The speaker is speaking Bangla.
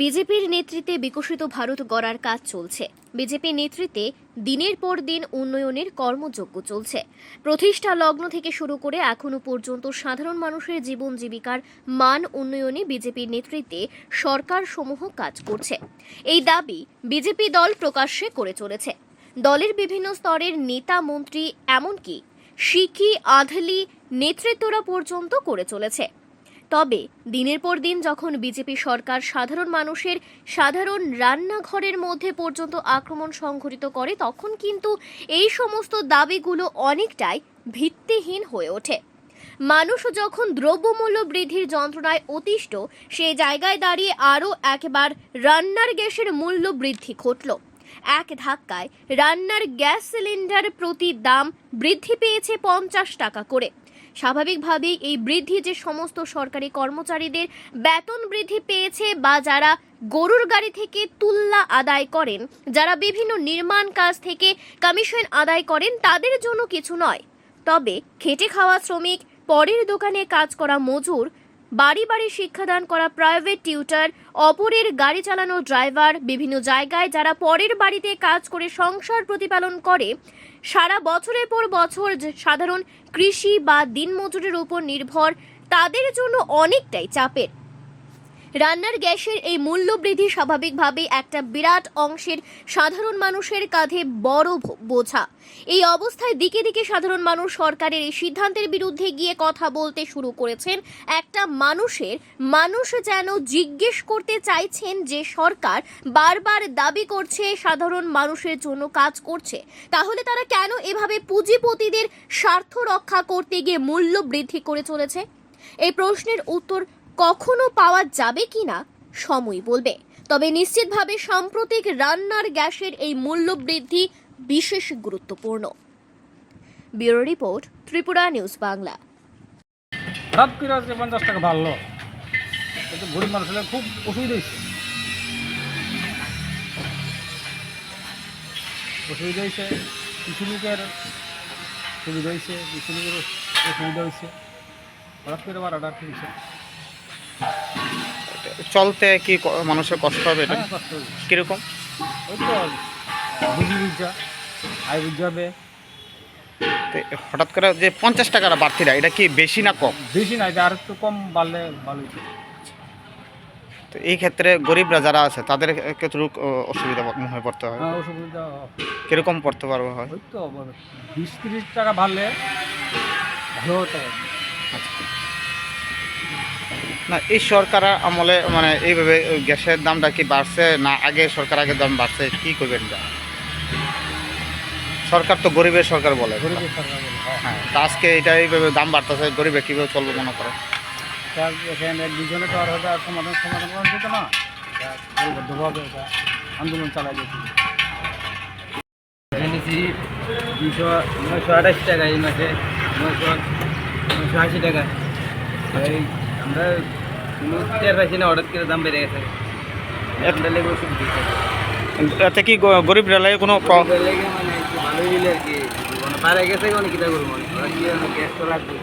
বিজেপির নেতৃত্বে বিকশিত ভারত গড়ার কাজ চলছে। বিজেপির নেতৃত্বে দিনের পর দিন উন্নয়নের কর্মযজ্ঞ চলছে। প্রতিষ্ঠা লগ্ন থেকে শুরু করে এখনো পর্যন্ত সাধারণ মানুষের জীবন জীবিকার মান উন্নয়নে বিজেপির নেতৃত্বে সরকার সমূহ কাজ করছে। এই দাবি বিজেপি দল প্রকাশ্যে করে চলেছে। দলের বিভিন্ন স্তরের নেতা মন্ত্রী এমনকি শিকি আধলি নেতৃত্বরা পর্যন্ত করে চলেছে। তবে দিনের পর দিন যখন বিজেপি সরকার সাধারণ মানুষের সাধারণ রান্নাঘরের মধ্যে পর্যন্ত আক্রমণ সংঘটিত করে, তখন কিন্তু এই সমস্ত দাবিগুলো অনেকটাই ভিত্তিহীন হয়ে ওঠে। মানুষ যখন দ্রব্যমূল্য বৃদ্ধির যন্ত্রণায় অতিষ্ঠ, সেই জায়গায় দাঁড়িয়ে আরও একবার রান্নার গ্যাসের মূল্য বৃদ্ধি ঘটল। এক ধাক্কায় রান্নার গ্যাস সিলিন্ডার প্রতি দাম বৃদ্ধি পেয়েছে 50 টাকা করে। স্বাভাবিকভাবেই এই বৃদ্ধি যে সমস্ত সরকারি কর্মচারীদের বেতন বৃদ্ধি পেয়েছে, বা যারা গরুর গাড়ি থেকে তুল্লা আদায় করেন, যারা বিভিন্ন নির্মাণ কাজ থেকে কমিশন আদায় করেন, তাদের জন্য কিছু নয়। তবে খেটে খাওয়া শ্রমিক, পরের দোকানে কাজ করা মজুর, বাড়ি বাড়ি শিক্ষাদান করা প্রাইভেট টিউটার, অপরের গাড়ি চালানো ড্রাইভার, বিভিন্ন জায়গায় যারা পরের বাড়িতে কাজ করে সংসার প্রতিপালন করে, সারা বছরের পর বছর সাধারণ কৃষি বা দিনমজুরের উপর নির্ভর, তাদের জন্য অনেকটাই চাপের। রান্নার গ্যাসের এই মূল্য বৃদ্ধি স্বাভাবিকভাবেই একটা বিরাট অংশের সাধারণ মানুষের কাঁধে বড় বোঝা। এই অবস্থায় দিকে দিকে সাধারণ মানুষ সরকারের এই সিদ্ধান্তের বিরুদ্ধে গিয়ে কথা বলতে শুরু করেছেন। একটা মানুষ যেন জিজ্ঞেস করতে চাইছেন যে সরকার বারবার দাবি করছে সাধারণ মানুষের জন্য কাজ করছে, তাহলে তারা কেন এভাবে পুঁজিপতিদের স্বার্থ রক্ষা করতে গিয়ে মূল্য বৃদ্ধি করে চলেছে? এই প্রশ্নের উত্তর কখনো পাওয়া যাবে কিনা সময় বলবে। তবে নিশ্চিতভাবে সাম্প্রতিক রান্নার গ্যাসের এই মূল্য বৃদ্ধি বিশেষ গুরুত্বপূর্ণ। Bureau report, Tripura news Bangla. সব কিলো 50 টাকা বাড়লো, কিন্তু গরিব মানুষের খুব অসুবিধা হয়েছে। কিছু লোকের সুবিধা হয়েছে, কিছু লোকের অসুবিধা হয়েছে। হঠাৎ করে বাড়াটা কি হয়েছে, চলতে কি মানুষের কষ্ট হবে? এটা কষ্ট হবে। কিরকম? ওই তো বুঝি বুঝা আয় বুঝতে হবে। তো হঠাৎ করে যে 50 টাকার বাড়তিটা, এটা কি বেশি না কম? বেশি না, এটা আর একটু কম বাড়লে ভালো হইতো। তো এই ক্ষেত্রে গরিবরা যারা আছে তাদের কিছু অসুবিধা হয়ে পড়তে হয়। অসুবিধা কিরকম পড়তে পারবে হয়? ওই তো 20-30 টাকা বাড়লে ভালো হতো। না, এই সরকার আমলে মানে এইভাবে গ্যাসের দামটা কি বাড়ছে না আগে সরকার আগের দাম বাড়ছে, কি করবেন? সরকার তো গরিবের সরকার বলে। গরিবের সরকার বলে, হ্যাঁ, তা আজকে এটা এইভাবে দাম বাড়তেছে, গরিবে কীভাবে চলবে মনে করে? এখানে দুজনে তো আর হয়তো আর সমাধান করা যেত না, বলবদ্ধভাবে এটা আন্দোলন চালাই যেত। নিয়েছি 928 টাকা, এই মাসে 980 টাকা। এই আমরা কোনো টের পাইছি না, হঠাৎ করে দাম বেড়ে গেছে। এতে কি গরিব রেলায় কোনো লেগে মানে একটু ভালোই হইলে আর কি, মানে পারে গেছে অনেক কিতা করবো, গ্যাস তো লাগবে।